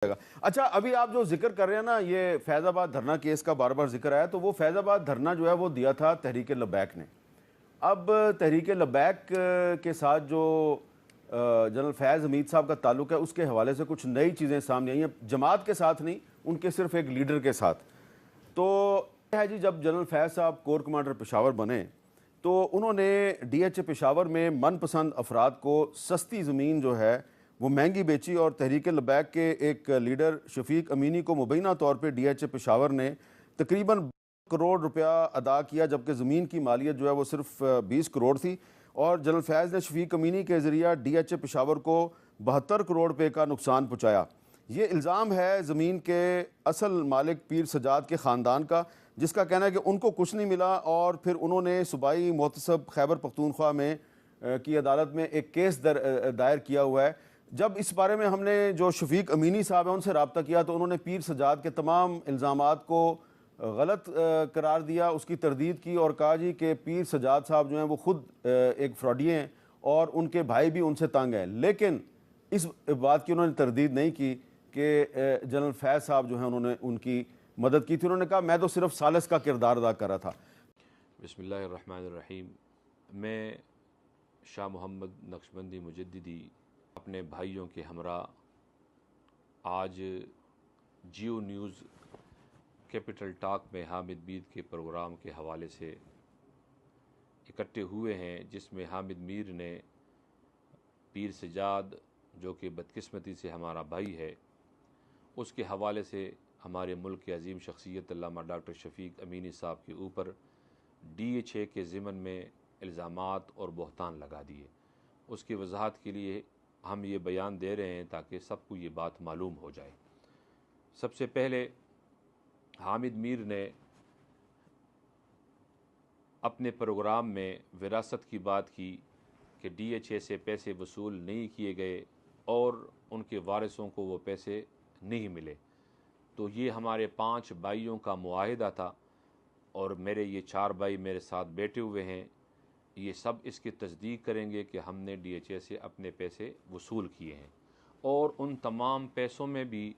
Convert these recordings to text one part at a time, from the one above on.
अच्छा, अभी आप जो जिक्र कर रहे हैं ना, ये फैज़ाबाद धरना केस का बार बार जिक्र आया, तो वो फैज़ाबाद धरना जो है वो दिया था तहरीक लब्बैक ने। अब तहरीक लब्बैक के साथ जो जनरल फैज़ हमीद साहब का ताल्लुक है, उसके हवाले से कुछ नई चीज़ें सामने आई हैं, जमात के साथ नहीं, उनके सिर्फ एक लीडर के साथ। तो है जी, जब जनरल फैज़ साहब कोर कमांडर पेशावर बने तो उन्होंने DH पेशावर में मनपसंद अफराद को सस्ती ज़मीन जो है वो महंगी बेची और तहरीक लब्बैक के एक लीडर शफीक अमीनी को मुबैना तौर पे DH पेशावर ने तकरीबन करोड़ रुपया अदा किया, जबकि ज़मीन की मालियत जो है वो सिर्फ 20 करोड़ थी। और जनरल फैज़ ने शफीक अमीनी के ज़रिए DH पेशावर को 72 करोड़ रुपये का नुकसान पहुँचाया। ये इल्ज़ाम है ज़मीन के असल मालिक पीर सजाद के ख़ानदान का, जिसका कहना है कि उनको कुछ नहीं मिला और फिर उन्होंने सूबाई मोहतसब खैबर पख्तूनख्वा में की अदालत में एक केस दायर किया हुआ है। जब इस बारे में हमने जो शफीक अमीनी साहब हैं उनसे रब्ता किया तो उन्होंने पीर सजाद के तमाम इल्ज़ामात को गलत करार दिया, उसकी तरदीद की और कहा जी कि पीर सजाद साहब जो हैं वो ख़ुद एक फ्रॉडी हैं और उनके भाई भी उनसे तंग हैं। लेकिन इस बात की उन्होंने तरदीद नहीं की कि जनरल फैज़ साहब जो हैं उन्होंने उनकी मदद की थी। उन्होंने कहा मैं तो सिर्फ सालिस का किरदार अदा कर रहा था। बिस्मिल्लाहिर्रहमानिर्रहीम। मैं शाह मोहम्मद नक्शबंदी मुजद्दिदी अपने भाइयों के हमरा आज जियो न्यूज़ कैपिटल टॉक में हामिद मीर के प्रोग्राम के हवाले से इकट्ठे हुए हैं, जिसमें हामिद मीर ने पीर सजाद जो कि बदकिस्मती से हमारा भाई है उसके हवाले से हमारे मुल्क के अजीम शख्सियत अल्लामा डॉक्टर शफीक अमीनी साहब के ऊपर DH के ज़िमन में इल्ज़ामात और बहतान लगा दिए। उसकी वजाहत के लिए हम ये बयान दे रहे हैं ताकि सबको ये बात मालूम हो जाए। सबसे पहले हामिद मीर ने अपने प्रोग्राम में विरासत की बात की कि DH से पैसे वसूल नहीं किए गए और उनके वारिसों को वो पैसे नहीं मिले। तो ये हमारे 5 भाइयों का मुआहिदा था और मेरे ये 4 भाई मेरे साथ बैठे हुए हैं, ये सब इसकी तस्दीक करेंगे कि हमने DH से अपने पैसे वसूल किए हैं। और उन तमाम पैसों में भी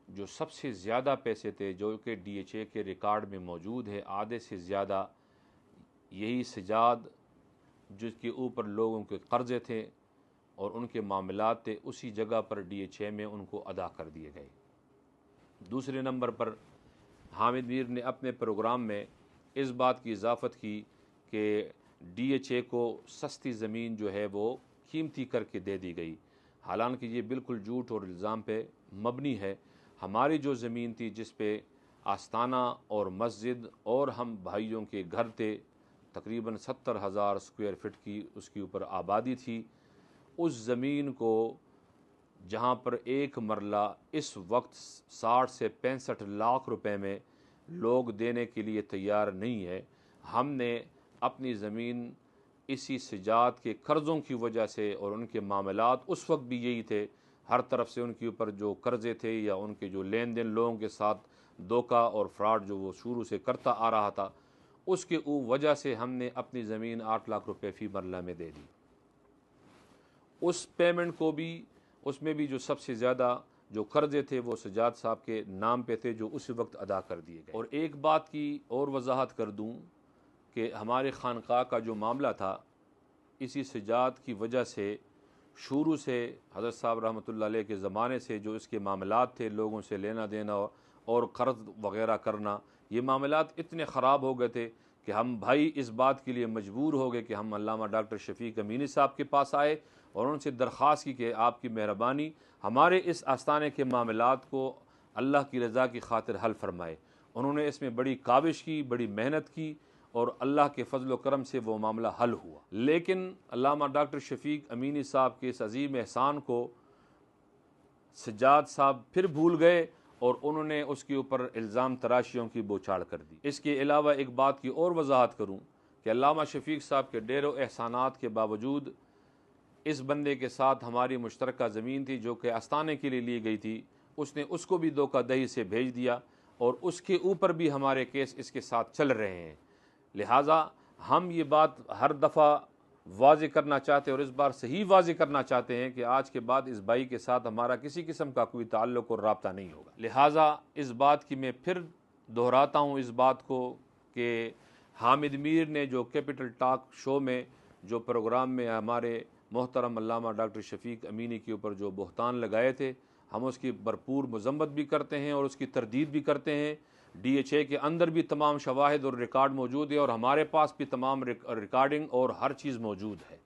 जो सबसे ज़्यादा पैसे थे जो कि DH के रिकॉर्ड में मौजूद है, आधे से ज़्यादा यही सजाद जिसके ऊपर लोगों के कर्ज़े थे और उनके मामलात थे, उसी जगह पर DH में उनको अदा कर दिए गए। दूसरे नंबर पर हामिद मीर ने अपने प्रोग्राम में इस बात की इजाफ़त की कि DH को सस्ती ज़मीन जो है वो कीमती करके दे दी गई। हालांकि ये बिल्कुल झूठ और इल्ज़ाम पे मबनी है। हमारी जो ज़मीन थी जिस पे आस्ताना और मस्जिद और हम भाइयों के घर थे, तकरीबन 70,000 स्क्वायर फिट की उसके ऊपर आबादी थी, उस ज़मीन को जहाँ पर एक मरला इस वक्त 60 से 65 लाख रुपए में लोग देने के लिए तैयार नहीं है, हमने अपनी ज़मीन इसी सजाद के कर्ज़ों की वजह से और उनके मामलात उस वक्त भी यही थे, हर तरफ से उनके ऊपर जो कर्ज़े थे या उनके जो लेन देन लोगों के साथ धोखा और फ्रॉड जो वो शुरू से करता आ रहा था, उसके वजह से हमने अपनी ज़मीन 8 लाख रुपए फ़ी मरला में दे दी। उस पेमेंट को भी उसमें भी जो सबसे ज़्यादा जो कर्ज़े थे वो सजाद साहब के नाम पे थे जो उसी वक्त अदा कर दिए गए। और एक बात की और वजाहत कर दूं कि हमारे खानका का जो मामला था, इसी सजाद की वजह से शुरू से हज़रत साहब रहमतुल्लाह अलैह के ज़माने से जो इसके मामलात थे, लोगों से लेना देना और कर्ज़ वग़ैरह करना, ये मामलात इतने ख़राब हो गए थे कि हम भाई इस बात के लिए मजबूर हो गए कि हम अल्लामा डॉक्टर शफीक अमीनी साहब के पास आए और उनसे दरख्वास्त की कि आपकी मेहरबानी हमारे इस आस्थाने के मामलात को अल्लाह की रज़ा की खातिर हल फरमाए। उन्होंने इसमें बड़ी काविश की, बड़ी मेहनत की और अल्लाह के फजल करम से वो मामला हल हुआ। लेकिन अल्लामा डॉक्टर शफीक अमीनी साहब के इस अजीम एहसान को सज्जाद साहब फिर भूल गए और उन्होंने उसके ऊपर इल्ज़ाम तराशियों की बौछार कर दी। इसके अलावा एक बात की और वजाहत करूँ कि अल्लामा शफीक साहब के ढेरों एहसानात के बावजूद इस बंदे के साथ हमारी मुश्तरका ज़मीन थी जो कि आस्ताने के लिए ली गई थी, उसने उसको भी धोखाधड़ी से भेज दिया और उसके ऊपर भी हमारे केस इसके साथ चल रहे हैं। लिहाजा हम ये बात हर दफ़ा वाज़े करना चाहते हैं और इस बार सही वाज़े करना चाहते हैं कि आज के बाद इस भाई के साथ हमारा किसी किस्म का कोई ताल्लुक़ और राब्ता नहीं होगा। लिहाजा इस बात की मैं फिर दोहराता हूँ इस बात को कि हामिद मीर ने जो कैपिटल टॉक शो में जो प्रोग्राम में हमारे मोहतरम अल्लामा डॉक्टर शफीक अमीनी के ऊपर जो बहतान लगाए थे, हम उसकी भरपूर मजम्मत भी करते हैं और उसकी तरदीद भी करते हैं। DHA के अंदर भी तमाम शवाहिद और रिकॉर्ड मौजूद है और हमारे पास भी तमाम रिकॉर्डिंग और हर चीज़ मौजूद है।